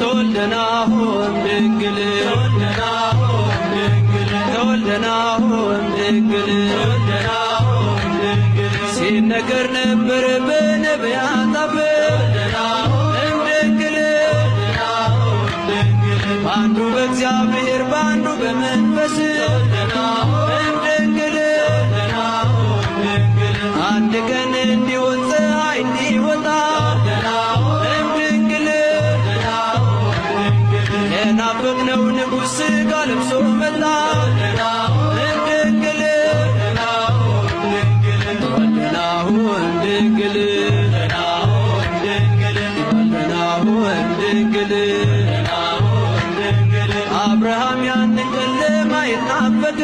ተወልደናሆም ድንግል ተወልደናሆም ድንግል ሲነገር ነበር በነቢያት አፍ እምድንግል በአንዱ በእግዚአብሔር በአንዱ በመንፈስ እምድንግል አንድ ቀን እንዲሆን ፀሐይ እንዲወጣ እምድንግል የናፈቅነው ንጉሥ ሥጋ ለብሶ መጣ እምድንግል ተወልደናሆም ድንግል ተወልደናሆም ድንግል አብርሃም ያንን ቀን ለማየት ናፈቀ